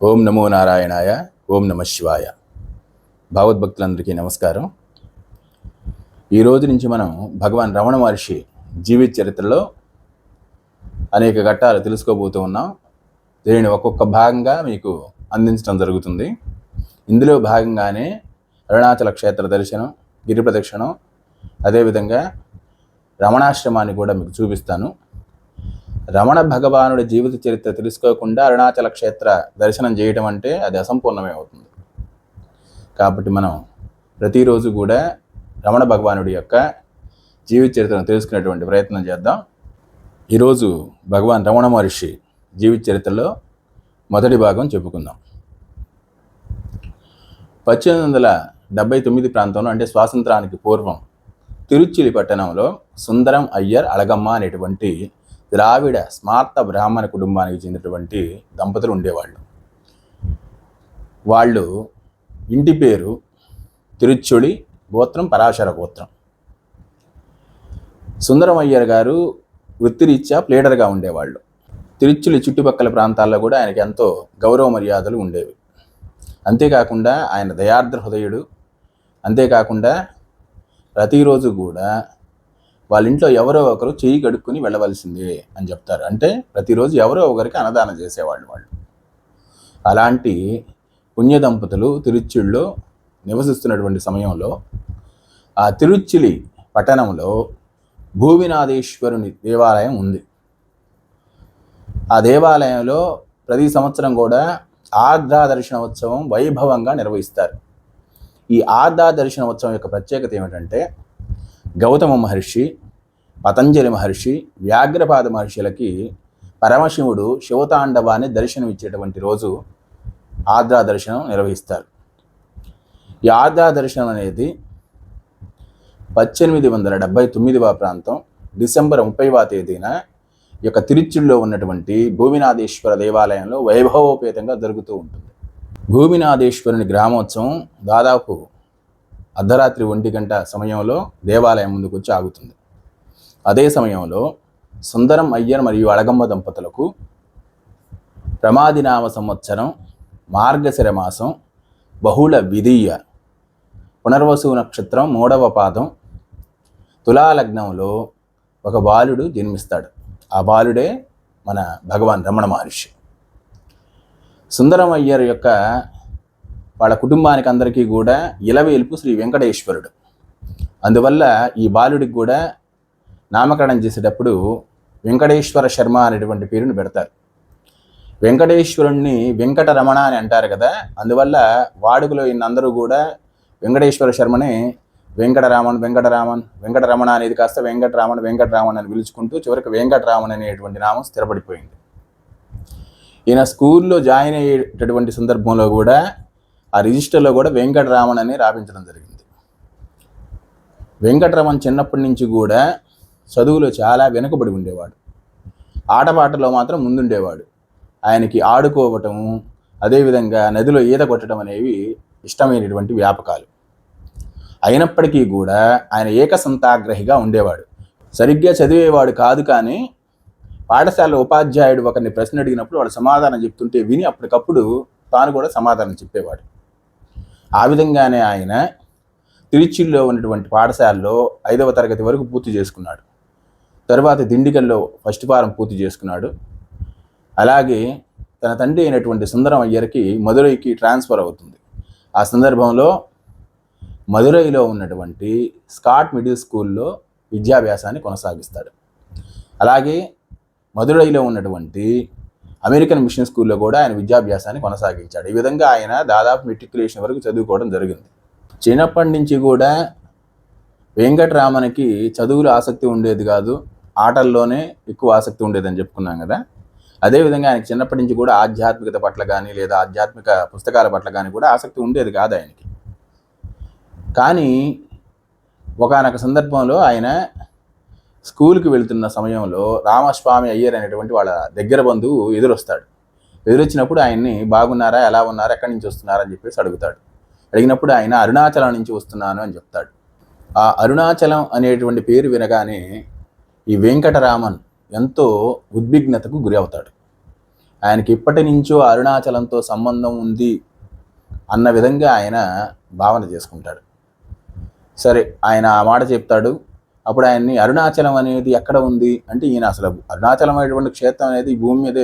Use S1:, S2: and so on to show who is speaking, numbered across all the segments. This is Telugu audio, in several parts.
S1: ఓం నమో నారాయణాయ. ఓం నమ శివాయ. భాగవద్భక్తులందరికీ నమస్కారం. ఈరోజు నుంచి మనం భగవాన్ రమణ మహర్షి జీవిత చరిత్రలో అనేక ఘట్టాలు తెలుసుకోబోతూ ఉన్నాం. దీనిని ఒక్కొక్క భాగంగా మీకు అందించడం జరుగుతుంది. ఇందులో భాగంగానే అరుణాచల క్షేత్ర దర్శనం, గిరి ప్రదక్షిణం, అదేవిధంగా రమణాశ్రమాన్ని కూడా మీకు చూపిస్తాను. రమణ భగవానుడి జీవిత చరిత్ర తెలుసుకోకుండా అరుణాచల క్షేత్ర దర్శనం చేయటం అంటే అది అసంపూర్ణమే అవుతుంది. కాబట్టి మనం ప్రతిరోజు కూడా రమణ భగవానుడి యొక్క జీవిత చరిత్రను తెలుసుకునేటువంటి ప్రయత్నం చేద్దాం. ఈరోజు భగవాన్ రమణ మహర్షి జీవిత చరిత్రలో మొదటి భాగం చెప్పుకుందాం. 1879 ప్రాంతంలో, అంటే స్వాతంత్రానికి పూర్వం, తిరుచిలి పట్టణంలో సుందరం అయ్యర్ అళగమ్మ అనేటువంటి ద్రావిడ స్మార్త బ్రాహ్మణ కుటుంబానికి చెందినటువంటి దంపతులు ఉండేవాళ్ళు. వాళ్ళు ఇంటి పేరు తిరుచుళి, గోత్రం పరాశర గోత్రం. సుందరం అయ్యర్ గారు వృత్తిరీత్యా ప్లేడర్గా ఉండేవాళ్ళు. తిరుచులి చుట్టుపక్కల ప్రాంతాల్లో కూడా ఆయనకి ఎంతో గౌరవ మర్యాదలు ఉండేవి. అంతేకాకుండా ఆయన దయార్ద్ర హృదయుడు. అంతేకాకుండా ప్రతిరోజు కూడా వాళ్ళ ఇంట్లో ఎవరో ఒకరు చెయ్యి కడుక్కుని వెళ్ళవలసిందే అని చెప్తారు. అంటే ప్రతిరోజు ఎవరో ఒకరికి అన్నదానం చేసేవాళ్ళు వాళ్ళు. అలాంటి పుణ్య దంపతులు తిరుచులిలో నివసిస్తున్నటువంటి సమయంలో ఆ తిరుచిలి పట్టణంలో భూమినాథేశ్వరుని దేవాలయం ఉంది. ఆ దేవాలయంలో ప్రతి సంవత్సరం కూడా ఆర్ద్రా దర్శనోత్సవం వైభవంగా నిర్వహిస్తారు. ఈ ఆర్ద్రా దర్శనోత్సవం యొక్క ప్రత్యేకత ఏమిటంటే, గౌతమ మహర్షి, పతంజలి మహర్షి, వ్యాఘ్రపాద మహర్షులకి పరమశివుడు శివతాండవాన్ని దర్శనం ఇచ్చేటువంటి రోజు ఆర్ద్రా దర్శనం నిర్వహిస్తారు. ఈ ఆర్ద్రా దర్శనం అనేది 1879 ప్రాంతం డిసెంబర్ 30వ తేదీన ఈ యొక్క తిరుచులిలో ఉన్నటువంటి భూమినాథేశ్వర దేవాలయంలో వైభవోపేతంగా జరుగుతూ ఉంటుంది. భూమినాథేశ్వరుని గ్రామోత్సవం దాదాపు అర్ధరాత్రి 1 గంట సమయంలో దేవాలయం ముందుకు వచ్చి ఆగుతుంది. అదే సమయంలో సుందరం అయ్యర్ మరియు అళగమ్మ దంపతులకు ప్రమాదినామ సంవత్సరం మార్గశిర మాసం బహుళ విధియ పునర్వసు నక్షత్రం 3వ పాదం తులాలగ్నంలో ఒక బాలుడు జన్మిస్తాడు. ఆ బాలుడే మన భగవాన్ రమణ మహర్షి. సుందరం అయ్యర్ యొక్క వాళ్ళ కుటుంబానికి అందరికీ కూడా ఇలవేల్పు శ్రీ వెంకటేశ్వరుడు. అందువల్ల ఈ బాలుడికి కూడా నామకరణం చేసేటప్పుడు వెంకటేశ్వర శర్మ అనేటువంటి పేరును పెడతారు. వెంకటేశ్వరుణ్ణి వెంకటరమణ అని అంటారు కదా, అందువల్ల వాడుకలో అందరూ కూడా వెంకటేశ్వర శర్మని వెంకటరమణ అనేది కాస్త వెంకటరామన్ అని పిలుచుకుంటూ చివరికి వెంకటరామన్ అనేటువంటి నామం స్థిరపడిపోయింది. ఈయన స్కూల్లో జాయిన్ అయ్యేటటువంటి సందర్భంలో కూడా ఆ రిజిస్టర్లో కూడా వెంకటరామన్ అని రాపించడం జరిగింది. వెంకటరమణ్ చిన్నప్పటి నుంచి కూడా చదువులో చాలా వెనుకబడి ఉండేవాడు. ఆటపాటలో మాత్రం ముందుండేవాడు. ఆయనకి ఆడుకోవటం, అదేవిధంగా నదిలో ఈత కొట్టడం అనేవి ఇష్టమైనటువంటి వ్యాపకాలు. అయినప్పటికీ కూడా ఆయన ఏకసంతాగ్రహిగా ఉండేవాడు. సరిగ్గా చదివేవాడు కాదు, కానీ పాఠశాల ఉపాధ్యాయుడు ఒకరిని ప్రశ్న అడిగినప్పుడు వాడు సమాధానం చెప్తుంటే విని అప్పటికప్పుడు తాను కూడా సమాధానం చెప్పేవాడు. ఆ విధంగానే ఆయన తిరుచిలో ఉన్నటువంటి పాఠశాలలో 5వ తరగతి వరకు పూర్తి చేసుకున్నాడు. తర్వాత దిండిగల్లో ఫస్ట్ ఫారం పూర్తి చేసుకున్నాడు. అలాగే తన తండ్రి అయినటువంటి సుందరం అయ్యర్కి మదురైకి ట్రాన్స్ఫర్ అవుతుంది. ఆ సందర్భంలో మదురైలో ఉన్నటువంటి స్కాట్ మిడిల్ స్కూల్లో విద్యాభ్యాసాన్ని కొనసాగిస్తాడు. అలాగే మదురైలో ఉన్నటువంటి అమెరికన్ మిషన్ స్కూల్లో కూడా ఆయన విద్యాభ్యాసాన్ని కొనసాగించాడు. ఈ విధంగా ఆయన దాదాపు మెట్రికులేషన్ వరకు చదువుకోవడం జరిగింది. చిన్నప్పటి నుంచి కూడా వెంకటరామన్కి చదువులో ఆసక్తి ఉండేది కాదు, ఆటల్లోనే ఎక్కువ ఆసక్తి ఉండేదని చెప్పుకున్నాం కదా. అదేవిధంగా ఆయనకి చిన్నప్పటి నుంచి కూడా ఆధ్యాత్మికత పట్ల కానీ లేదా ఆధ్యాత్మిక పుస్తకాల పట్ల కానీ కూడా ఆసక్తి ఉండేది కాదు ఆయనకి. కానీ ఒకానొక సందర్భంలో ఆయన స్కూల్కి వెళ్తున్న సమయంలో రామస్వామి అయ్యర్ అనేటువంటి వాళ్ళ దగ్గర బంధువు ఎదురొస్తాడు. ఎదురొచ్చినప్పుడు ఆయన్ని బాగున్నారా, ఎలా ఉన్నారా, ఎక్కడి నుంచి వస్తున్నారని చెప్పేసి అడుగుతాడు. అడిగినప్పుడు ఆయన అరుణాచలం నుంచి వస్తున్నాను అని చెప్తాడు. ఆ అరుణాచలం అనేటువంటి పేరు వినగానే ఈ వెంకటరామన్ ఎంతో ఉద్విగ్నతకు గురి అవుతాడు. ఆయనకి ఇప్పటి నుంచో అరుణాచలంతో సంబంధం ఉంది అన్న విధంగా ఆయన భావన చేసుకుంటాడు. సరే, ఆయన ఆ మాట చెప్తాడు. అప్పుడు ఆయన్ని అరుణాచలం అనేది ఎక్కడ ఉంది అంటే, ఈయన అసలు అరుణాచలం అనేటువంటి క్షేత్రం అనేది ఈ భూమి మీదే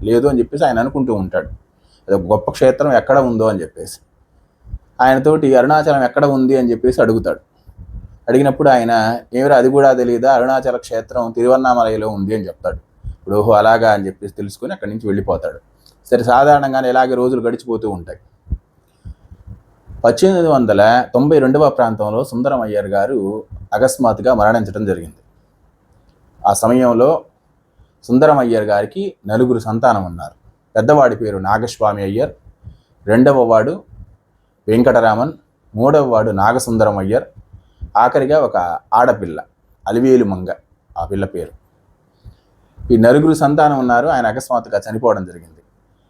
S1: లేదు అని చెప్పేసి ఆయన అనుకుంటూ ఉంటాడు. అది ఒక గొప్ప క్షేత్రం ఎక్కడ ఉందో అని చెప్పేసి ఆయనతోటి అరుణాచలం ఎక్కడ ఉంది అని చెప్పేసి అడుగుతాడు. అడిగినప్పుడు ఆయన, ఏమిరా అది కూడా తెలియదా, అరుణాచల క్షేత్రం తిరువన్నామలైలో ఉంది అని చెప్తాడు. ఇప్పుడు ఓహో అలాగా అని చెప్పేసి తెలుసుకొని అక్కడి నుంచి వెళ్ళిపోతాడు. సరే, సాధారణంగానే ఇలాగే రోజులు గడిచిపోతూ ఉంటాయి. 1892 ప్రాంతంలో సుందరం అయ్యర్ గారు అకస్మాత్తుగా మరణించడం జరిగింది. ఆ సమయంలో సుందరం అయ్యర్ గారికి 4 సంతానం ఉన్నారు. పెద్దవాడి పేరు నాగస్వామి అయ్యర్, రెండవ వాడు వెంకటరామన్, మూడవ వాడు నాగసుందరం అయ్యర్, ఆఖరిగా ఒక ఆడపిల్ల అలివేలు మంగ, ఆ పిల్ల పేరు. ఈ 4 సంతానం ఉన్నారు. ఆయన అకస్మాత్తుగా చనిపోవడం జరిగింది.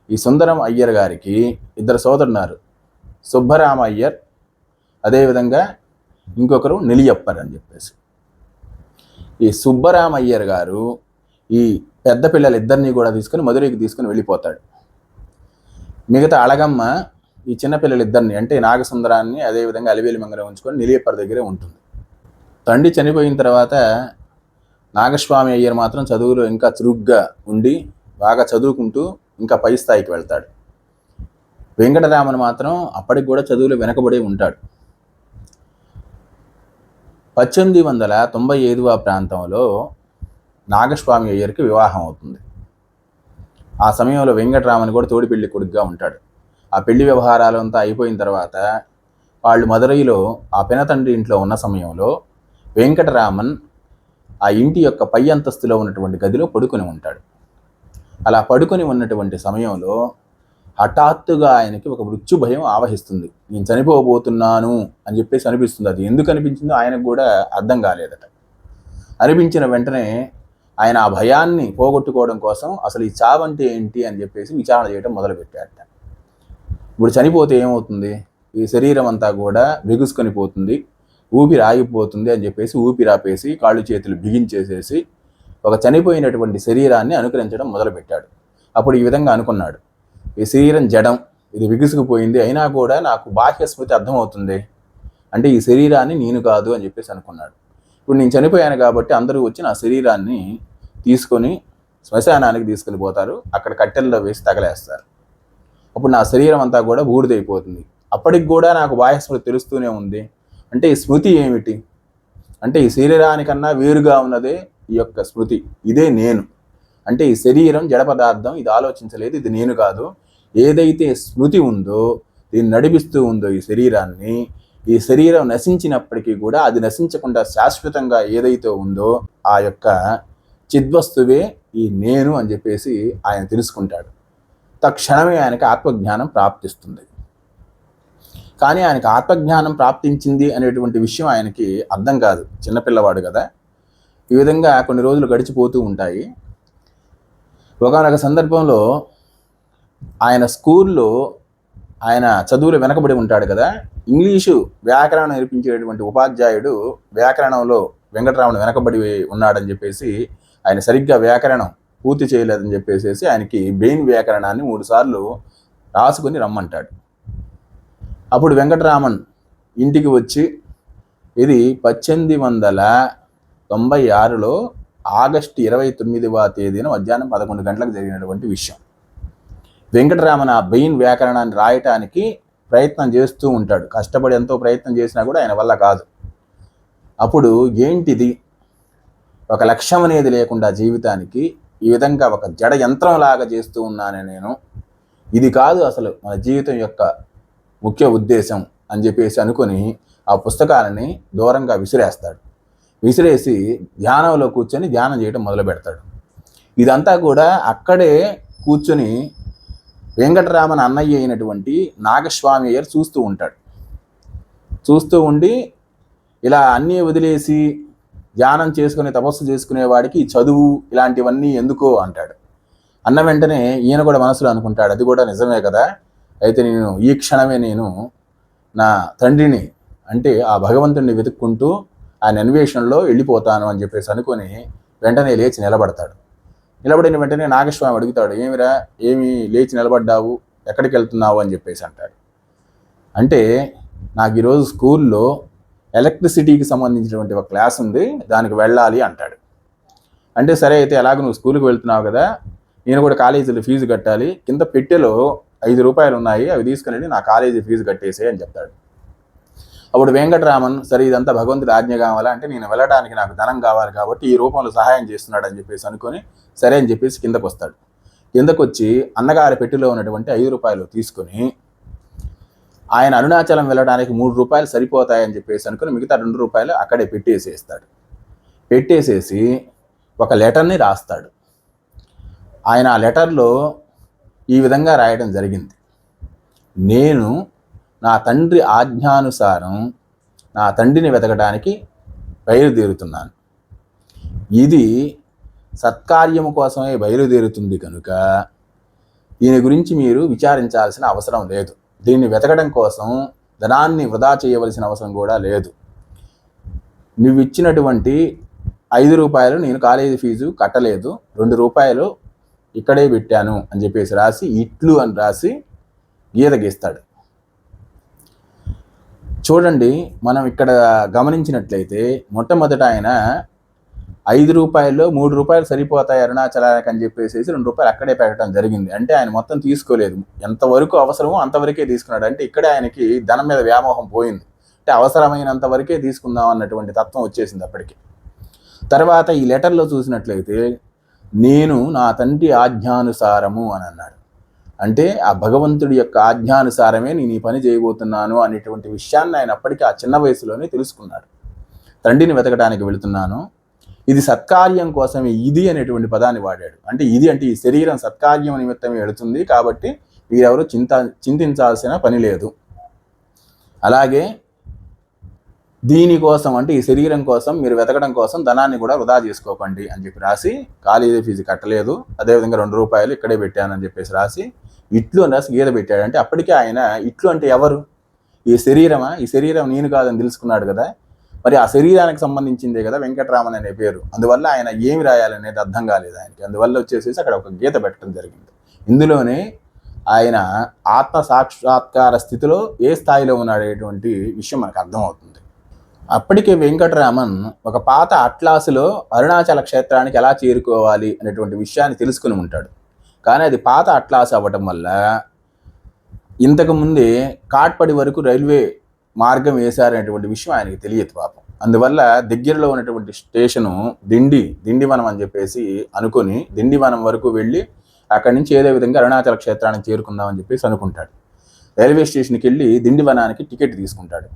S1: ఈ సుందరం అయ్యర్ గారికి 2 సోదరున్నారు, సుబ్బరామ అయ్యర్, అదేవిధంగా ఇంకొకరు నెలియప్పర్ అని చెప్పేసి. ఈ సుబ్బరామ అయ్యర్ గారు ఈ పెద్ద పిల్లలిద్దరినీ కూడా తీసుకుని మధురైకి తీసుకుని వెళ్ళిపోతాడు. మిగతా అళగమ్మ ఈ చిన్నపిల్లలిద్దరిని అంటే నాగసుందరాన్ని అదేవిధంగా అలివేలు మంగళం ఉంచుకొని నెలియప్పర్ దగ్గరే ఉంటుంది. తండ్రి చనిపోయిన తర్వాత నాగస్వామి అయ్యర్ మాత్రం చదువులో ఇంకా చురుగ్గా ఉండి బాగా చదువుకుంటూ ఇంకా పై స్థాయికి వెళ్తాడు. వెంకటరామన్ మాత్రం అప్పటికి కూడా చదువులో వెనకబడి ఉంటాడు. 1895 ప్రాంతంలో నాగస్వామి అయ్యర్కి వివాహం అవుతుంది. ఆ సమయంలో వెంకటరామన్ కూడా తోడి పెళ్లి కొడుకుగా ఉంటాడు. ఆ పెళ్లి వ్యవహారాలంతా అయిపోయిన తర్వాత వాళ్ళు మదురైలో ఆ పినతండ్రి ఇంట్లో ఉన్న సమయంలో వెంకటరామన్ ఆ ఇంటి యొక్క పై అంతస్తులో ఉన్నటువంటి గదిలో పడుకొని ఉంటాడు. అలా పడుకొని ఉన్నటువంటి సమయంలో హఠాత్తుగా ఆయనకి ఒక మృత్యు భయం ఆవహిస్తుంది. నేను చనిపోబోతున్నాను అని చెప్పేసి అనిపిస్తుంది. అది ఎందుకు అనిపించిందో ఆయనకు కూడా అర్థం కాలేదట. అనిపించిన వెంటనే ఆయన ఆ భయాన్ని పోగొట్టుకోవడం కోసం అసలు ఈ చావంటే ఏంటి అని చెప్పేసి విచారణ చేయడం మొదలుపెట్టాడట. ఇప్పుడు చనిపోతే ఏమవుతుంది, ఈ శరీరం అంతా కూడా బిగుసుకొని పోతుంది, ఊపిరి ఆగిపోతుంది అని చెప్పేసి ఊపిరాపేసి కాళ్ళు చేతులు బిగించేసేసి ఒక చనిపోయినటువంటి శరీరాన్ని అనుకరించడం మొదలుపెట్టాడు. అప్పుడు ఈ విధంగా అనుకున్నాడు, ఈ శరీరం జడం, ఇది బిగుసుకుపోయింది, అయినా కూడా నాకు బాహ్య స్మృతి అర్థమవుతుంది, అంటే ఈ శరీరాన్ని నేను కాదు అని చెప్పేసి అనుకున్నాడు. ఇప్పుడు నేను చనిపోయాను కాబట్టి అందరూ వచ్చి నా శరీరాన్ని తీసుకొని శ్మశానానికి తీసుకుని పోతారు, అక్కడ కట్టెల్లో వేసి తగలేస్తారు. అప్పుడు నా శరీరం అంతా కూడా బూడిదైపోతుంది. అప్పటికి కూడా నాకు బాహ్య స్మృతి తెలుస్తూనే ఉంది. అంటే ఈ స్మృతి ఏమిటి అంటే, ఈ శరీరానికన్నా వేరుగా ఉన్నదే ఈ యొక్క స్మృతి, ఇదే నేను. అంటే ఈ శరీరం జడ పదార్థం, ఇది ఆలోచించలేదు, ఇది నేను కాదు. ఏదైతే స్మృతి ఉందో, దీన్ని నడిపిస్తూ ఉందో ఈ శరీరాన్ని, ఈ శరీరం నశించినప్పటికీ కూడా అది నశించకుండా శాశ్వతంగా ఏదైతే ఉందో ఆ యొక్క చిద్వస్తువే ఈ నేను అని చెప్పేసి ఆయన తెలుసుకుంటాడు. తక్షణమే ఆయనకి ఆత్మజ్ఞానం ప్రాప్తిస్తుంది. కానీ ఆయనకి ఆత్మజ్ఞానం ప్రాప్తించింది అనేటువంటి విషయం ఆయనకి అర్థం కాదు, చిన్నపిల్లవాడు కదా. ఈ విధంగా కొన్ని రోజులు గడిచిపోతూ ఉంటాయి. ఒకనొక సందర్భంలో ఆయన స్కూల్లో ఆయన చదువులో వెనకబడి ఉంటాడు కదా, ఇంగ్లీషు వ్యాకరణం నేర్పించేటువంటి ఉపాధ్యాయుడు వ్యాకరణంలో వెంకటరామన్ వెనకబడి ఉన్నాడని చెప్పేసి, ఆయన సరిగ్గా వ్యాకరణం పూర్తి చేయలేదని చెప్పేసి ఆయనకి బెయిన్ వ్యాకరణాన్ని 3 సార్లు రాసుకొని రమ్మంటాడు. అప్పుడు వెంకటరామన్ ఇంటికి వచ్చి, ఇది 1896లో ఆగస్టు 29వ తేదీన మధ్యాహ్నం 11 గంటలకు జరిగినటువంటి విషయం. వెంకటరామన్ ఆ బెయిన్ వ్యాకరణాన్ని రాయటానికి ప్రయత్నం చేస్తూ ఉంటాడు. కష్టపడి ఎంతో ప్రయత్నం చేసినా కూడా ఆయన వల్ల కాదు. అప్పుడు ఏంటిది, ఒక లక్ష్యం అనేది లేకుండా జీవితానికి ఈ విధంగా ఒక జడ యంత్రంలాగా చేస్తూ ఉన్నానే నేను, ఇది కాదు అసలు మన జీవితం యొక్క ముఖ్య ఉద్దేశం అని చెప్పేసి అనుకొని ఆ పుస్తకాలని దూరంగా విసిరేస్తాడు. విసిరేసి ధ్యానంలో కూర్చొని ధ్యానం చేయడం మొదలు పెడతాడు. ఇదంతా కూడా అక్కడే కూర్చొని వెంకటరామన్ అన్నయ్య అయినటువంటి నాగస్వామి అయ్యర్ చూస్తూ ఉంటాడు. చూస్తూ ఉండి ఇలా అన్నీ వదిలేసి ధ్యానం చేసుకుని తపస్సు చేసుకునేవాడికి చదువు ఇలాంటివన్నీ ఎందుకో అంటాడు. అన్న వెంటనే ఈయన కూడా మనసులో అనుకుంటాడు, అది కూడా నిజమే కదా, అయితే నేను ఈ క్షణమే నేను నా తండ్రిని అంటే ఆ భగవంతుడిని వెతుక్కుంటూ ఆయన అన్వేషణలో వెళ్ళిపోతాను అని చెప్పేసి అనుకొని వెంటనే లేచి నిలబడతాడు. నిలబడిన వెంటనే నాగస్వామి అడుగుతాడు, ఏమిరా, ఏమి లేచి నిలబడ్డావు, ఎక్కడికి వెళ్తున్నావు అని చెప్పేసి అంటాడు. అంటే నాకు ఈరోజు స్కూల్లో ఎలక్ట్రిసిటీకి సంబంధించినటువంటి ఒక క్లాస్ ఉంది, దానికి వెళ్ళాలి అంటాడు. అంటే సరే అయితే ఎలాగ నువ్వు స్కూల్కి వెళ్తున్నావు కదా, నేను కూడా కాలేజీలో ఫీజు కట్టాలి, కింద పెట్టెలో 5 రూపాయలు ఉన్నాయి, అవి తీసుకుని నా కాలేజీ ఫీజు కట్టేసే అని చెప్తాడు. అప్పుడు వెంకటరామన్, సరే ఇదంతా భగవంతుడి ఆజ్ఞ కావాలా, అంటే నేను వెళ్ళడానికి నాకు ధనం కావాలి కాబట్టి ఈ రూపంలో సహాయం చేస్తున్నాడు అని చెప్పేసి అనుకొని సరే అని చెప్పేసి కిందకు వస్తాడు. కిందకు వచ్చి అన్నగారి పెట్టెలో ఉన్నటువంటి 5 రూపాయలు తీసుకుని ఆయన అరుణాచలం వెళ్ళడానికి 3 రూపాయలు సరిపోతాయని చెప్పేసి అనుకుని మిగతా 2 రూపాయలు అక్కడే పెట్టేసేస్తాడు. పెట్టేసేసి ఒక లెటర్ని రాస్తాడు. ఆయన ఆ లెటర్లో ఈ విధంగా రాయడం జరిగింది: నేను నా తండ్రి ఆజ్ఞానుసారం నా తండ్రిని వెతకడానికి బయలుదేరుతున్నాను. ఇది సత్కార్యము కోసమే బయలుదేరుతుంది కనుక దీని గురించి మీరు విచారించాల్సిన అవసరం లేదు. దీన్ని వెతకడం కోసం ధనాన్ని వృధా చేయవలసిన అవసరం కూడా లేదు. నువ్వు ఇచ్చినటువంటి 5 రూపాయలు నేను కాలేజీ ఫీజు కట్టలేదు, 2 రూపాయలు ఇక్కడే పెట్టాను అని చెప్పేసి రాసి ఇట్లు అని రాసి గీత గీస్తాడు. చూడండి, మనం ఇక్కడ గమనించినట్లయితే మొట్టమొదట ఆయన 5 రూపాయల్లో 3 రూపాయలు సరిపోతాయి అరుణాచలానికి అని చెప్పేసి 2 రూపాయలు అక్కడే పెట్టడం జరిగింది. అంటే ఆయన మొత్తం తీసుకోలేదు, ఎంతవరకు అవసరమో అంతవరకే తీసుకున్నాడు. అంటే ఇక్కడే ఆయనకి ధనం మీద వ్యామోహం పోయింది. అంటే అవసరమైనంత వరకే తీసుకుందాం అన్నటువంటి తత్వం వచ్చేసింది అప్పటికి. తర్వాత ఈ లెటర్లో చూసినట్లయితే నేను నా తండ్రి ఆజ్ఞానుసారము అని అన్నాడు. అంటే ఆ భగవంతుడి యొక్క ఆజ్ఞానుసారమే నేను ఈ పని చేయబోతున్నాను అనేటువంటి విషయాన్ని ఆయన అప్పటికి ఆ చిన్న వయసులోనే తెలుసుకున్నాడు. తండ్రిని వెతకడానికి వెళుతున్నాను, ఇది సత్కార్యం కోసమే ఇది అనేటువంటి పదాన్ని వాడాడు. అంటే ఇది అంటే ఈ శరీరం సత్కార్యం నిమిత్తమే వెళుతుంది కాబట్టి వీరెవరు చింతించాల్సిన పని లేదు. అలాగే దీనికోసం అంటే ఈ శరీరం కోసం మీరు వెతకడం కోసం ధనాన్ని కూడా వృధా చేసుకోకండి అని చెప్పి రాసి కాలేజీ ఫీజు కట్టలేదు, అదేవిధంగా 2 రూపాయలు ఇక్కడే పెట్టానని చెప్పేసి రాసి ఇట్లు అని రాసి గీత పెట్టాడు. అంటే అప్పటికే ఆయన ఇట్లు అంటే ఎవరు, ఈ శరీరమా, ఈ శరీరం నేను కాదని తెలుసుకున్నాడు కదా. మరి ఆ శరీరానికి సంబంధించిందే కదా వెంకటరామన్ అనే పేరు. అందువల్ల ఆయన ఏమి రాయాలనేది అర్థం కాలేదు ఆయనకి. అందువల్ల వచ్చేసేసి అక్కడ ఒక గీత పెట్టడం జరిగింది. ఇందులోనే ఆయన ఆత్మ సాక్షాత్కార స్థితిలో ఏ స్థాయిలో ఉన్నాడేటువంటి విషయం మనకు అర్థమవుతుంది. అప్పటికే వెంకటరామన్ ఒక పాత అట్లాసులో అరుణాచల క్షేత్రానికి ఎలా చేరుకోవాలి అనేటువంటి విషయాన్ని తెలుసుకుని ఉంటాడు. కానీ అది పాత అట్లాస్ అవ్వటం వల్ల ఇంతకుముందే కాట్పడి వరకు రైల్వే మార్గం వేశారనేటువంటి విషయం ఆయనకి తెలియదు పాపం. అందువల్ల దగ్గరలో ఉన్నటువంటి స్టేషను దిండివనం అని చెప్పేసి అనుకుని దిండివనం వరకు వెళ్ళి అక్కడి నుంచి ఏదో విధంగా అరుణాచల క్షేత్రానికి చేరుకుందామని చెప్పేసి అనుకుంటాడు. రైల్వే స్టేషన్కి వెళ్ళి దిండివనానికి టికెట్ తీసుకుంటాడు.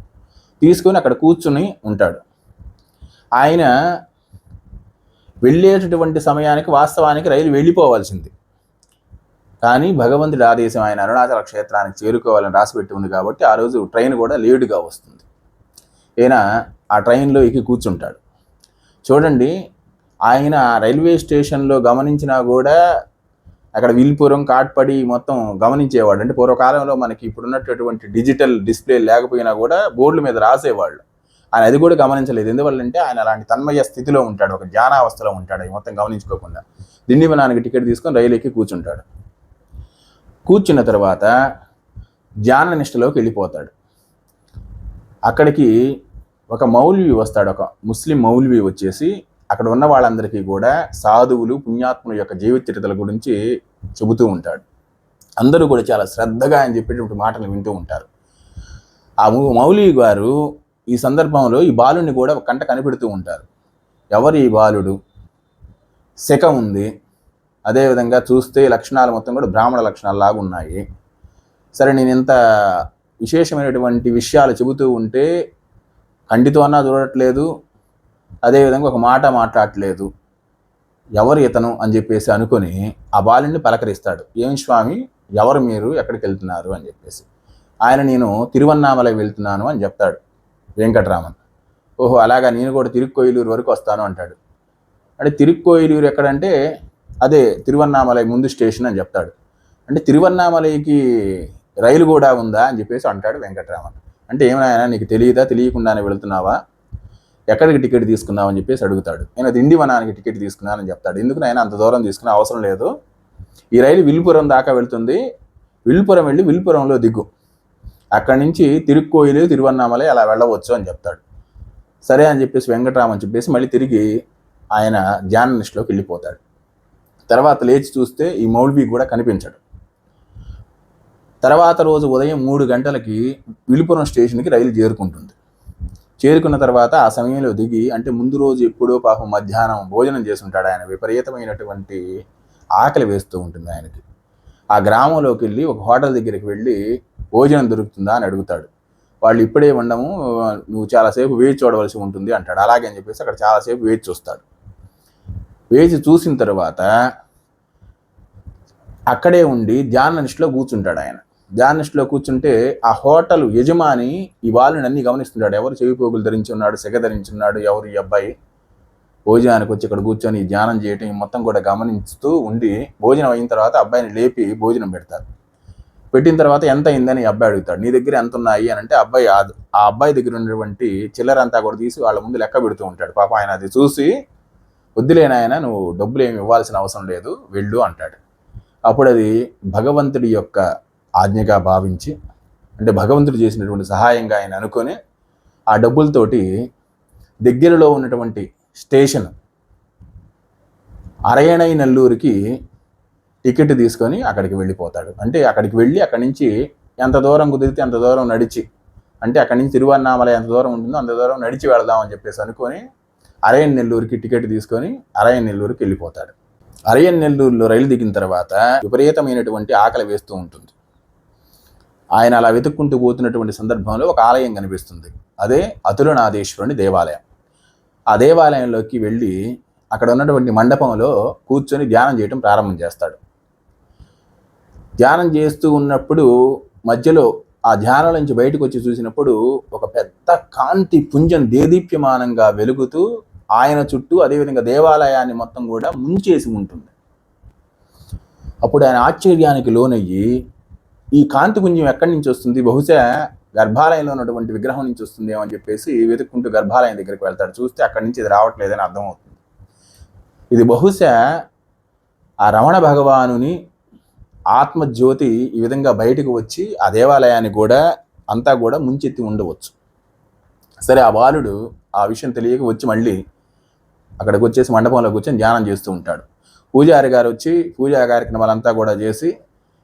S1: తీసుకొని అక్కడ కూర్చుని ఉంటాడు. ఆయన వెళ్ళేటటువంటి సమయానికి వాస్తవానికి రైలు వెళ్ళిపోవాల్సింది. కానీ భగవంతుడి ఆదేశం ఆయన అరుణాచల క్షేత్రానికి చేరుకోవాలని రాసిపెట్టి ఉంది కాబట్టి ఆ రోజు ట్రైన్ కూడా లేటుగా వస్తుంది. ఈయన ఆ ట్రైన్లో ఎక్కి కూర్చుంటాడు. చూడండి, ఆయన రైల్వే స్టేషన్లో గమనించినా కూడా అక్కడ విల్పురం కాట్పడి మొత్తం గమనించేవాడు. అంటే పూర్వకాలంలో మనకి ఇప్పుడున్నటువంటి డిజిటల్ డిస్ప్లే లేకపోయినా కూడా బోర్డుల మీద రాసేవాళ్ళు. ఆయన అది కూడా గమనించలేదు. ఎందువల్లంటే ఆయన అలాంటి తన్మయ స్థితిలో ఉంటాడు, ఒక ధ్యానావస్థలో ఉంటాడు, అవి మొత్తం గమనించుకోకుండా. దిండివనానికి టికెట్ తీసుకొని రైలు ఎక్కి కూర్చుంటాడు. కూర్చున్న తర్వాత ధ్యాన నిష్టలోకి వెళ్ళిపోతాడు. అక్కడికి ఒక మౌల్వి వస్తాడు, ఒక ముస్లిం మౌల్వి వచ్చేసి అక్కడ ఉన్న వాళ్ళందరికీ కూడా సాధువులు పుణ్యాత్ముల యొక్క జీవిత చరిత్రల గురించి చెబుతూ ఉంటాడు. అందరూ కూడా చాలా శ్రద్ధగా అని చెప్పేటువంటి మాటలు వింటూ ఉంటారు. ఆ మౌల్వి గారు ఈ సందర్భంలో ఈ బాలుని కూడా కంట కనిపెడుతూ ఉంటారు. ఎవరు ఈ బాలుడు, శకం ఉంది, అదేవిధంగా చూస్తే లక్షణాలు మొత్తం కూడా బ్రాహ్మణ లక్షణాలలాగా ఉన్నాయి. సరే, నేను ఇంత విశేషమైనటువంటి విషయాలు చెబుతూ ఉంటే కంటితో అన్నా చూడట్లేదు, అదేవిధంగా ఒక మాట మాట్లాడట్లేదు, ఎవరు ఇతను అని చెప్పేసి అనుకొని ఆ బాలుని పలకరిస్తాడు. ఏం స్వామి, ఎవరు మీరు, ఎక్కడికి వెళ్తున్నారు అని చెప్పేసి. ఆయన నేను తిరువన్నామలై వెళ్తున్నాను అని చెప్తాడు వెంకటరామన్. ఓహో అలాగా, నేను కూడా తిరుక్కోయిలూరు వరకు వస్తాను అంటాడు. అంటే తిరుక్కోయిలూరు ఎక్కడంటే అదే తిరువన్నామలై ముందు స్టేషన్ అని చెప్తాడు. అంటే తిరువన్నామలైకి రైలు కూడా ఉందా అని చెప్పేసి అంటాడు వెంకటరామన్. అంటే ఏమైనా నీకు తెలియదా, తెలియకుండానే వెళుతున్నావా, ఎక్కడికి టికెట్ తీసుకున్నామని చెప్పేసి అడుగుతాడు. నేను దిండివనానికి టికెట్ తీసుకున్నానని చెప్తాడు. ఎందుకు నాయన అంత దూరం తీసుకునే అవసరం లేదు, ఈ రైలు విల్పురం దాకా వెళ్తుంది, విల్పురం వెళ్ళి విల్పురంలో దిగు, అక్కడి నుంచి తిరుక్కోయిలు తిరువన్నామలై అలా వెళ్ళవచ్చు అని చెప్తాడు. సరే అని చెప్పేసి వెంకటరామని చెప్పేసి మళ్ళీ తిరిగి ఆయన ధ్యాన నిష్టలోకి వెళ్ళిపోతాడు. తర్వాత లేచి చూస్తే ఈ మౌల్వి కూడా కనిపించడు. తర్వాత రోజు ఉదయం 3 గంటలకి విలుపురం స్టేషన్కి రైలు చేరుకుంటుంది. చేరుకున్న తర్వాత ఆ సమయంలో దిగి, అంటే ముందు రోజు ఎప్పుడో పాపం మధ్యాహ్నం భోజనం చేసుంటాడు ఆయన, విపరీతమైనటువంటి ఆకలి వేస్తూ ఉంటుంది ఆయనకి. ఆ గ్రామంలోకి వెళ్ళి ఒక హోటల్ దగ్గరికి వెళ్ళి భోజనం దొరుకుతుందా అని అడుగుతాడు. వాళ్ళు ఇప్పుడే ఉండము, నువ్వు చాలాసేపు వేచి చూడవలసి ఉంటుంది అంటాడు. అలాగే అని చెప్పేసి అక్కడ చాలాసేపు వేచి చూస్తాడు. వేచి చూసిన తర్వాత అక్కడే ఉండి ధ్యాన నిష్టలో కూర్చుంటాడు ఆయన. ధ్యాన నిష్టలో కూర్చుంటే ఆ హోటల్ యజమాని ఈ వాళ్ళని అన్ని గమనిస్తుంటాడు. ఎవరు చెవి పోగులు ధరించి ఉన్నాడు, సెగ ధరించి ఉన్నాడు, ఎవరు ఈ అబ్బాయి భోజనానికి వచ్చి ఇక్కడ కూర్చొని ధ్యానం చేయటం మొత్తం కూడా గమనిస్తూ ఉండి, భోజనం అయిన తర్వాత అబ్బాయిని లేపి భోజనం పెడతారు. పెట్టిన తర్వాత ఎంత అయిందని అబ్బాయి అడుగుతాడు. నీ దగ్గర ఎంత ఉన్నాయి అని అంటే ఆ అబ్బాయి దగ్గర ఉన్నటువంటి చిల్లరంతా కూడా తీసి వాళ్ళ ముందు లెక్క పెడుతూ ఉంటాడు. పాప ఆయన అది చూసి, వద్దులేనాయన, నువ్వు డబ్బులు ఏమి ఇవ్వాల్సిన అవసరం లేదు, వెళ్ళు అంటాడు. అప్పుడు అది భగవంతుడి యొక్క ఆజ్ఞగా భావించి, అంటే భగవంతుడు చేసినటువంటి సహాయంగా ఆయన అనుకొని ఆ డబ్బులతోటి దగ్గరలో ఉన్నటువంటి స్టేషన్ అరయణై-నెల్లూరుకి టికెట్ తీసుకొని అక్కడికి వెళ్ళిపోతాడు. అంటే అక్కడికి వెళ్ళి అక్కడి నుంచి ఎంత దూరం కుదిరితే అంత దూరం నడిచి, అంటే అక్కడి నుంచి తిరువన్నామలై ఎంత దూరం ఉంటుందో అంత దూరం నడిచి వెళదామని చెప్పేసి అనుకొని అరయణ్-నెల్లూరుకి టికెట్ తీసుకొని అరయణ్-నెల్లూరుకి వెళ్ళిపోతాడు. అరయణ్-నెల్లూరులో రైలు దిగిన తర్వాత విపరీతమైనటువంటి ఆకలి వేస్తూ ఉంటుంది. ఆయన అలా వెతుక్కుంటూ పోతున్నటువంటి సందర్భంలో ఒక ఆలయం కనిపిస్తుంది. అదే అతులనాథేశ్వరుని దేవాలయం. ఆ దేవాలయంలోకి వెళ్ళి అక్కడ ఉన్నటువంటి మండపంలో కూర్చొని ధ్యానం చేయడం ప్రారంభం చేస్తాడు. ధ్యానం చేస్తూ ఉన్నప్పుడు మధ్యలో ఆ ధ్యానం నుంచి బయటకు వచ్చి చూసినప్పుడు ఒక పెద్ద కాంతి పుంజం దేదీప్యమానంగా వెలుగుతూ ఆయన చుట్టూ, అదేవిధంగా దేవాలయాన్ని మొత్తం కూడా ముంచేసి ఉంటుంది. అప్పుడు ఆయన ఆశ్చర్యానికి లోనయ్యి, ఈ కాంతి పుంజం ఎక్కడి నుంచి వస్తుంది, బహుశా గర్భాలయంలో ఉన్నటువంటి విగ్రహం నుంచి వస్తుందేమో అని చెప్పేసి వెతుక్కుంటూ గర్భాలయం దగ్గరికి వెళ్తాడు. చూస్తే అక్కడి నుంచి ఇది రావట్లేదని అర్థమవుతుంది. ఇది బహుశా ఆ రమణ భగవానుని ఆత్మజ్యోతి ఈ విధంగా బయటకు వచ్చి ఆ దేవాలయాన్ని కూడా అంతా కూడా ముంచెత్తి ఉండవచ్చు. సరే, ఆ బాలుడు ఆ విషయం తెలియక వచ్చి మళ్ళీ అక్కడికి వచ్చేసి మండపంలో కూర్చొని ధ్యానం చేస్తూ ఉంటాడు. పూజారి గారు వచ్చి పూజా కార్యక్రమాలంతా కూడా చేసి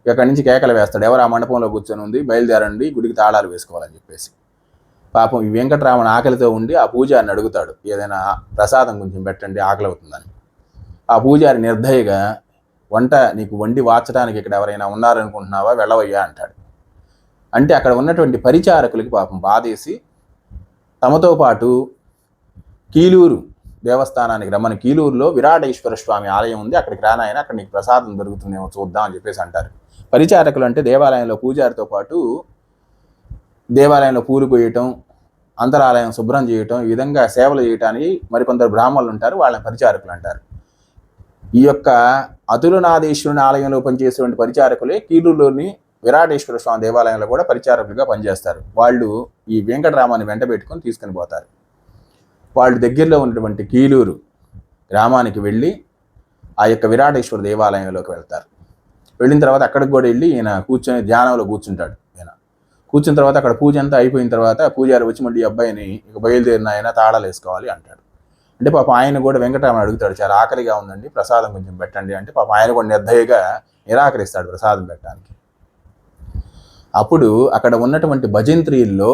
S1: ఇక్కడి నుంచి కేకలు వేస్తాడు. ఎవరు ఆ మండపంలో కూర్చొని ఉంది, బయలుదేరండి, గుడికి తాళాలు వేసుకోవాలని చెప్పేసి. పాపం ఈ వెంకటరామన్ ఆకలితో ఉండి ఆ పూజారిని అడుగుతాడు, ఏదైనా ప్రసాదం కొంచెం పెట్టండి, ఆకలి అవుతుందని. ఆ పూజారి నిర్దయగా, వంట నీకు వండి వార్చడానికి ఇక్కడ ఎవరైనా ఉన్నారనుకుంటున్నావా, వెళ్ళవయ్యా అంటాడు. అంటే అక్కడ ఉన్నటువంటి పరిచారకులకి పాపం బాధేసి తమతో పాటు కీలూరు దేవస్థానానికి రమ్మని, కీలూరులో విరాటేశ్వర స్వామి ఆలయం ఉంది, అక్కడికి రానాయన, అక్కడ నీకు ప్రసాదం దొరుకుతుందేమో చూద్దాం అని చెప్పేసి అంటారు. పరిచారకులు అంటే దేవాలయంలో పూజారితో పాటు దేవాలయంలో పూలు కొయ్యటం, అంతరాలయం శుభ్రం చేయటం, ఈ విధంగా సేవలు చేయటానికి మరికొందరు బ్రాహ్మణులు ఉంటారు, వాళ్ళని పరిచారకులు అంటారు. ఈ యొక్క అతులనాథేశ్వరుని ఆలయంలో పనిచేసేటువంటి పరిచారకులే కీలూరులోని విరాటేశ్వర స్వామి దేవాలయంలో కూడా పరిచారకులుగా పనిచేస్తారు. వాళ్ళు ఈ వెంకటరామాన్ని వెంట పెట్టుకొని తీసుకుని పోతారు. వాళ్ళు దగ్గరలో ఉన్నటువంటి కీలూరు గ్రామానికి వెళ్ళి ఆ యొక్క విరాటేశ్వర దేవాలయంలోకి వెళ్తారు. వెళ్ళిన తర్వాత అక్కడికి కూడా వెళ్ళి ఈయన కూర్చొని ధ్యానంలో కూర్చుంటాడు. ఈయన కూర్చున్న తర్వాత అక్కడ పూజ అంతా అయిపోయిన తర్వాత పూజారి వచ్చి మళ్ళీ అబ్బాయిని ఇక బయలుదేరిన ఆయన తాళాలు వేసుకోవాలి అంటాడు. అంటే పాపం ఆయన కూడా వెంకటరామన్ అడుగుతాడు, చాలా ఆకలిగా ఉందండి, ప్రసాదం కొంచెం పెట్టండి అంటే పాపం ఆయన కూడా నిర్దయగా నిరాకరిస్తాడు ప్రసాదం పెట్టడానికి. అప్పుడు అక్కడ ఉన్నటువంటి భజంత్రీల్లో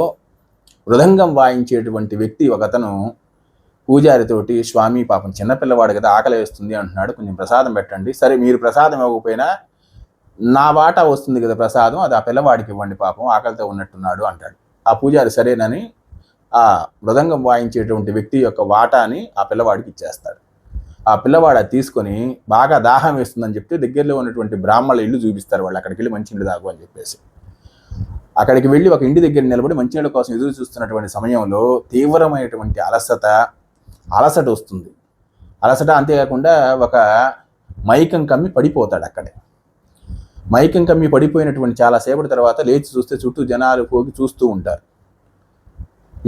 S1: మృదంగం వాయించేటువంటి వ్యక్తి ఒకతను పూజారితోటి, స్వామి పాపం చిన్నపిల్లవాడు కదా, ఆకలి వేస్తుంది అంటున్నాడు, కొంచెం ప్రసాదం పెట్టండి. సరే, మీరు ప్రసాదం ఇవ్వకపోయినా నా వాటా వస్తుంది కదా ప్రసాదం, అది ఆ పిల్లవాడికి ఇవ్వండి, పాపం ఆకలితో ఉన్నట్టున్నాడు అంటాడు. ఆ పూజారి సరేనని ఆ మృదంగం వాయించేటువంటి వ్యక్తి యొక్క వాటాని ఆ పిల్లవాడికి ఇచ్చేస్తాడు. ఆ పిల్లవాడు అది తీసుకొని బాగా దాహం వేస్తుందని చెప్తే దగ్గరలో ఉన్నటువంటి బ్రాహ్మణుల ఇల్లు చూపిస్తారు. వాళ్ళు అక్కడికి వెళ్ళి మంచినీళ్ళు తాగు అని చెప్పేసి అక్కడికి వెళ్ళి ఒక ఇంటి దగ్గర నిలబడి మంచినీళ్ళ కోసం ఎదురు చూస్తున్నటువంటి సమయంలో తీవ్రమైనటువంటి అలసట వస్తుంది. అలసట అంతేకాకుండా ఒక మైకం కమ్మి పడిపోతాడు. అక్కడే మైకం కమ్మి పడిపోయినటువంటి చాలాసేపటి తర్వాత లేచి చూస్తే చుట్టూ జనాలు పోగి చూస్తూ ఉంటారు.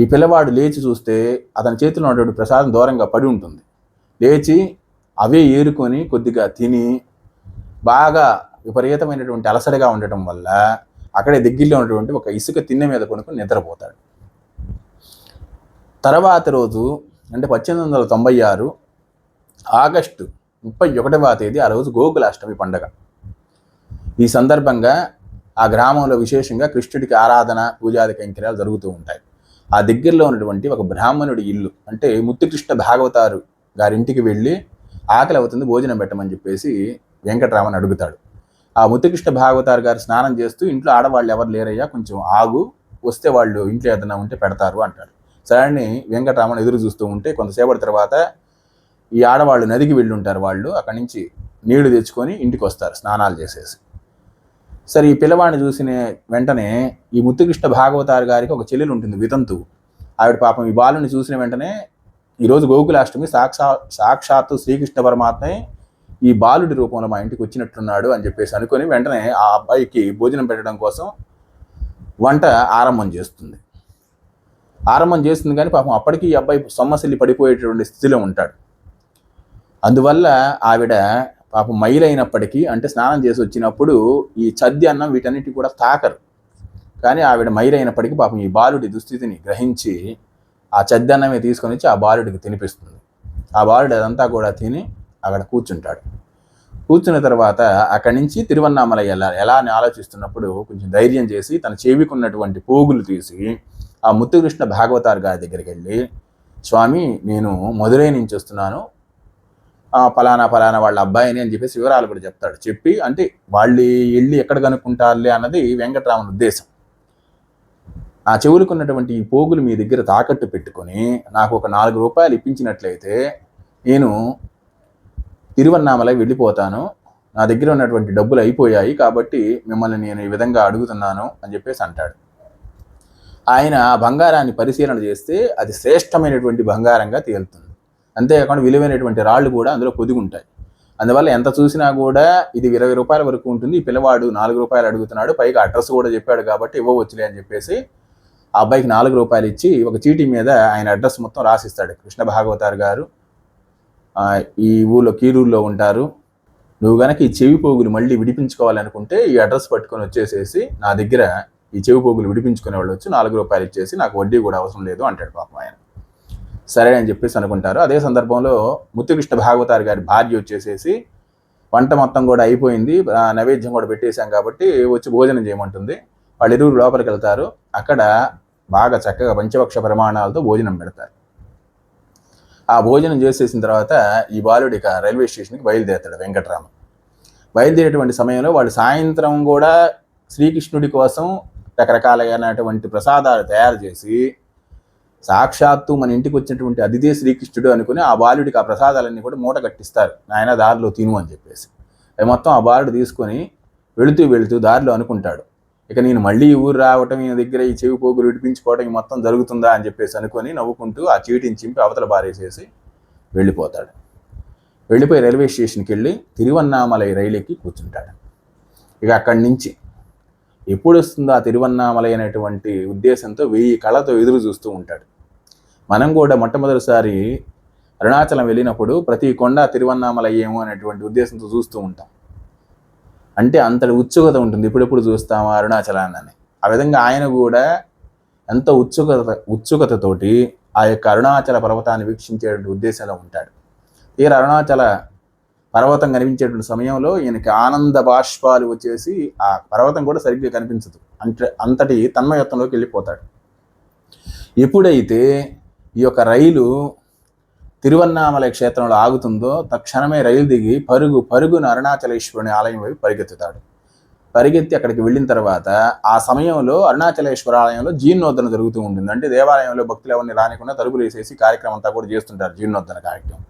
S1: ఈ పిల్లవాడు లేచి చూస్తే అతని చేతిలో ఉన్నటువంటి ప్రసాదం దూరంగా పడి ఉంటుంది. లేచి అవే ఏరుకొని కొద్దిగా తిని బాగా విపరీతమైనటువంటి అలసటగా ఉండటం వల్ల అక్కడే దగ్గరలో ఉన్నటువంటి ఒక ఇసుక తిన్నె మీద కొనుక్కొని నిద్రపోతాడు. తర్వాత రోజు అంటే 1896 ఆగస్టు 31వ తేదీ ఆ రోజు గోకులాష్టమి పండుగ. ఈ సందర్భంగా ఆ గ్రామంలో విశేషంగా కృష్ణుడికి ఆరాధన పూజాది కైంకర్యాలు జరుగుతూ ఉంటాయి. ఆ దగ్గరలో ఉన్నటువంటి ఒక బ్రాహ్మణుడి ఇల్లు అంటే ముత్తుకృష్ణ భాగవతారు గారింటికి వెళ్ళి ఆకలి అవుతుంది భోజనం పెట్టమని చెప్పేసి వెంకటరామన్ అడుగుతాడు. ఆ ముత్తుకృష్ణ భాగవతారు గారు స్నానం చేస్తూ ఇంట్లో ఆడవాళ్ళు ఎవరు లేరయ్యా, కొంచెం ఆగు, వస్తే వాళ్ళు ఇంట్లో ఏదైనా ఉంటే పెడతారు అంటాడు. సరే అని వెంకటరామన్ ఎదురు చూస్తూ ఉంటే కొంతసేపటి తర్వాత ఈ ఆడవాళ్ళు నదికి వెళ్ళి ఉంటారు. వాళ్ళు అక్కడి నుంచి నీళ్లు తెచ్చుకొని ఇంటికి వస్తారు స్నానాలు చేసేసి. సరే ఈ పిల్లవాడిని చూసిన వెంటనే ఈ ముత్తుకృష్ణ భాగవతారు గారికి ఒక చెల్లెలు ఉంటుంది వితంతువు. ఆవిడ పాపం ఈ బాలుని చూసిన వెంటనే ఈరోజు గోకులాష్టమి సాక్షాత్తు శ్రీకృష్ణ పరమాత్మే ఈ బాలుడి రూపంలో మా ఇంటికి వచ్చినట్టున్నాడు అని చెప్పేసి అనుకొని వెంటనే ఆ అబ్బాయికి భోజనం పెట్టడం కోసం వంట ఆరంభం చేస్తుంది. కానీ పాపం అప్పటికి ఈ అబ్బాయి సొమ్మసిల్లి పడిపోయేటువంటి స్థితిలో ఉంటాడు. అందువల్ల ఆవిడ పాపం మైలైనప్పటికీ అంటే స్నానం చేసి వచ్చినప్పుడు ఈ చద్ది అన్నం వీటన్నిటి కూడా తాకరు. కానీ ఆవిడ మైలైనప్పటికీ పాపం ఈ బాలుడి దుస్థితిని గ్రహించి ఆ చద్ది అన్నమే తీసుకొని వచ్చి ఆ బాలుడికి తినిపిస్తుంది. ఆ బాలుడు అదంతా కూడా తిని అక్కడ కూర్చుంటాడు. కూర్చున్న తర్వాత అక్కడి నుంచి తిరువన్నామలై ఎలా అని ఆలోచిస్తున్నప్పుడు కొంచెం ధైర్యం చేసి తన చెవికున్నటువంటి పోగులు తీసి ఆ ముత్తుకృష్ణ భాగవతారు గారి దగ్గరికి వెళ్ళి, స్వామి నేను మధురై నుంచి వస్తున్నాను, ఫలానా వాళ్ళ అబ్బాయిని అని చెప్పేసి వివరాలు కూడా చెప్తాడు. చెప్పి అంటే వాళ్ళు వెళ్ళి ఎక్కడ కనుక్కుంటారులే అన్నది వెంకటరామన్ ఉద్దేశం. ఆ చెవులుకున్నటువంటి ఈ పోగులు మీ దగ్గర తాకట్టు పెట్టుకొని నాకు ఒక 4 రూపాయలు ఇప్పించినట్లయితే నేను తిరువన్నామలై వెళ్ళిపోతాను, నా దగ్గర ఉన్నటువంటి డబ్బులు అయిపోయాయి కాబట్టి మిమ్మల్ని నేను ఈ విధంగా అడుగుతున్నాను అని చెప్పేసి అంటాడు. ఆయన బంగారాన్ని పరిశీలన చేస్తే అది శ్రేష్టమైనటువంటి బంగారంగా తేలుతుంది. అంతేకాకుండా విలువైనటువంటి రాళ్ళు కూడా అందులో పొదిగి ఉంటాయి. అందువల్ల ఎంత చూసినా కూడా ఇది 20 రూపాయల వరకు ఉంటుంది. ఈ పిల్లవాడు 4 రూపాయలు అడుగుతున్నాడు, పైగా అడ్రస్ కూడా చెప్పాడు కాబట్టి ఇవ్వవచ్చులే అని చెప్పేసి ఆ అబ్బాయికి 4 రూపాయలు ఇచ్చి ఒక చీటీ మీద ఆయన అడ్రస్ మొత్తం రాసిస్తాడు. కృష్ణ భాగవతారు గారు ఈ ఊళ్ళో కీరూరులో ఉంటారు, నువ్వు గనక ఈ చెవి పోగులు మళ్ళీ విడిపించుకోవాలనుకుంటే ఈ అడ్రస్ పట్టుకొని వచ్చేసేసి నా దగ్గర ఈ చెవి పోగులు విడిపించుకునే వాళ్ళు వచ్చి 4 రూపాయలు ఇచ్చేసి నాకు వడ్డీ కూడా అవసరం లేదు అంటాడు పాపం ఆయన. సరే అని చెప్పేసి అనుకుంటారు. అదే సందర్భంలో ముత్తుకృష్ణ భాగవతారు గారి భార్య వచ్చేసేసి వంట మొత్తం కూడా అయిపోయింది, నైవేద్యం కూడా పెట్టేశాం కాబట్టి వచ్చి భోజనం చేయమంటుంది. వాళ్ళు ఇరువురు లోపలికి వెళ్తారు. అక్కడ బాగా చక్కగా పంచపక్ష ప్రమాణాలతో భోజనం పెడతారు. ఆ భోజనం చేసేసిన తర్వాత ఈ బాలుడిక రైల్వే స్టేషన్కి బయలుదేరుతాడు వెంకటరామ. బయలుదేరేటువంటి సమయంలో వాళ్ళు సాయంత్రం కూడా శ్రీకృష్ణుడి కోసం రకరకాలైనటువంటి ప్రసాదాలు తయారు చేసి సాక్షాత్తు మన ఇంటికి వచ్చినటువంటి అతిథే శ్రీకృష్ణుడు అనుకుని ఆ బాలుడికి ఆ ప్రసాదాలన్నీ కూడా మూట కట్టిస్తారు, నాయన దారిలో తిను అని చెప్పేసి. అవి మొత్తం ఆ బాలుడు తీసుకొని వెళుతూ దారిలో అనుకుంటాడు, ఇక నేను మళ్ళీ ఊరు రావటం, ఈయన దగ్గర ఈ చెవి పోగులు విడిపించుకోవడం మొత్తం జరుగుతుందా అని చెప్పేసి అనుకొని నవ్వుకుంటూ ఆ చీటిని చింపి అవతల బారేసేసి వెళ్ళిపోతాడు. వెళ్ళిపోయి రైల్వే స్టేషన్కి వెళ్ళి తిరువన్నామలై రైలు ఎక్కి కూర్చుంటాడు. ఇక అక్కడి నుంచి ఎప్పుడు వస్తుందో ఆ తిరువన్నామలై అనేటువంటి ఉద్దేశంతో 1000 కళ్ళతో ఎదురు చూస్తూ ఉంటాడు. మనం కూడా మొట్టమొదటిసారి అరుణాచలం వెళ్ళినప్పుడు ప్రతి కొండ తిరువన్నామలై ఏమో అనేటువంటి ఉద్దేశంతో చూస్తూ ఉంటాం. అంటే అంతటి ఉత్సుకత ఉంటుంది, ఇప్పుడెప్పుడు చూస్తామా అరుణాచలాన్ని. ఆ విధంగా ఆయన కూడా ఎంతో ఉత్సుకతతోటి ఆ యొక్క అరుణాచల పర్వతాన్ని వీక్షించేటువంటి ఉద్దేశంలో ఉంటాడు. తీరా అరుణాచల పర్వతం కనిపించేటువంటి సమయంలో ఈయనకి ఆనంద బాష్పాలు వచ్చేసి ఆ పర్వతం కూడా సరిగ్గా కనిపించదు, అంతటి తన్మయత్వంలోకి వెళ్ళిపోతాడు. ఎప్పుడైతే ఈ యొక్క రైలు తిరువన్నామలై క్షేత్రంలో ఆగుతుందో తక్షణమే రైలు దిగి పరుగున అరుణాచలేశ్వరుని ఆలయం వైపు పరిగెత్తి అక్కడికి వెళ్ళిన తర్వాత ఆ సమయంలో అరుణాచలేశ్వర ఆలయంలో జీర్ణోద్ధరణ జరుగుతూ ఉంటుంది. అంటే దేవాలయంలో భక్తులు ఎవరిని రానికుండా తలుపులు వేసేసి కార్యక్రమం అంతా కూడా చేస్తుంటారు, జీర్ణోద్ధరణ కార్యక్రమం.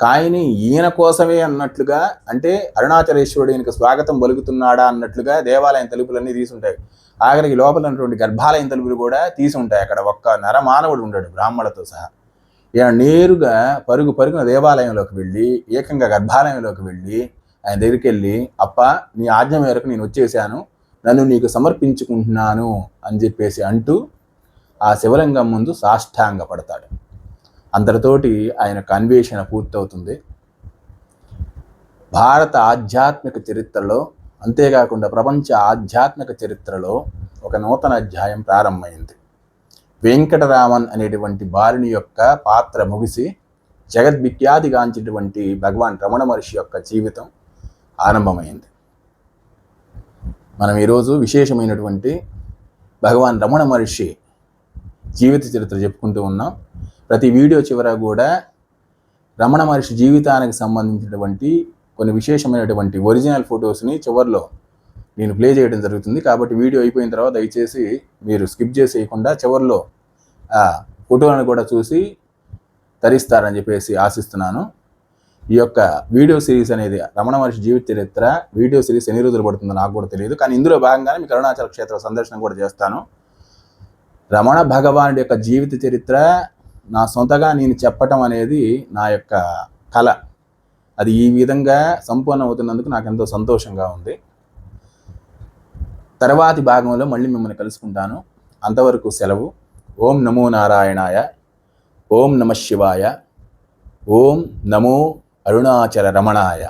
S1: కానీ ఈయన కోసమే అన్నట్లుగా, అంటే అరుణాచలేశ్వరుడు ఈయనకు స్వాగతం పలుకుతున్నాడా అన్నట్లుగా దేవాలయం తలుపులన్నీ తీసుంటాయి. ఆఖరికి లోపల ఉన్నటువంటి గర్భాలయం తలుపులు కూడా తీసి ఉంటాయి. అక్కడ ఒక్క నరమానవుడు ఉండడు బ్రాహ్మణులతో సహా. ఈయన నేరుగా పరుగున దేవాలయంలోకి వెళ్ళి ఏకంగా గర్భాలయంలోకి వెళ్ళి ఆయన దగ్గరికి వెళ్ళి, అప్ప నీ ఆజ్ఞ మేరకు నేను వచ్చేసాను, నన్ను నీకు సమర్పించుకుంటున్నాను అని చెప్పేసి అంటూ ఆ శివలింగం ముందు సాష్టాంగ పడతాడు. అంతటితోటి ఆయన అన్వేషణ పూర్తవుతుంది. భారత ఆధ్యాత్మిక చరిత్రలో, అంతేకాకుండా ప్రపంచ ఆధ్యాత్మిక చరిత్రలో ఒక నూతన అధ్యాయం ప్రారంభమైంది. వెంకటరామన్ అనేటువంటి బాలుని యొక్క పాత్ర ముగిసి జగద్విఖ్యాతిగాంచినటువంటి భగవాన్ రమణ మహర్షి యొక్క జీవితం ఆరంభమైంది. మనం ఈరోజు విశేషమైనటువంటి భగవాన్ రమణ మహర్షి జీవిత చరిత్ర చెప్పుకుంటూ ఉన్నాం. ప్రతి వీడియో చివర కూడా రమణ మహర్షి జీవితానికి సంబంధించినటువంటి కొన్ని విశేషమైనటువంటి ఒరిజినల్ ఫొటోస్ని చివరిలో నేను ప్లే చేయడం జరుగుతుంది. కాబట్టి వీడియో అయిపోయిన తర్వాత దయచేసి మీరు స్కిప్ చేసేయకుండా చివరిలో ఆ ఫోటోలను కూడా చూసి తరిస్తారని చెప్పేసి ఆశిస్తున్నాను. ఈ యొక్క వీడియో సిరీస్ అనేది రమణ మహర్షి జీవిత చరిత్ర వీడియో సిరీస్ ఎన్ని రోజులు పడుతుందో నాకు కూడా తెలియదు. కానీ ఇందులో భాగంగానే మీకు అరుణాచల క్షేత్ర సందర్శనం కూడా చేస్తాను. రమణ భగవానుడి యొక్క జీవిత చరిత్ర నా సొంతగా నేను చెప్పటం అనేది నా యొక్క కళ. అది ఈ విధంగా సంపూర్ణ అవుతున్నందుకు నాకు ఎంతో సంతోషంగా ఉంది. తర్వాతి భాగంలో మళ్ళీ మిమ్మల్ని కలుసుకుంటాను. అంతవరకు సెలవు. ఓం నమో నారాయణాయ, ఓం నమ శివాయ, ఓం నమో అరుణాచల రమణాయ.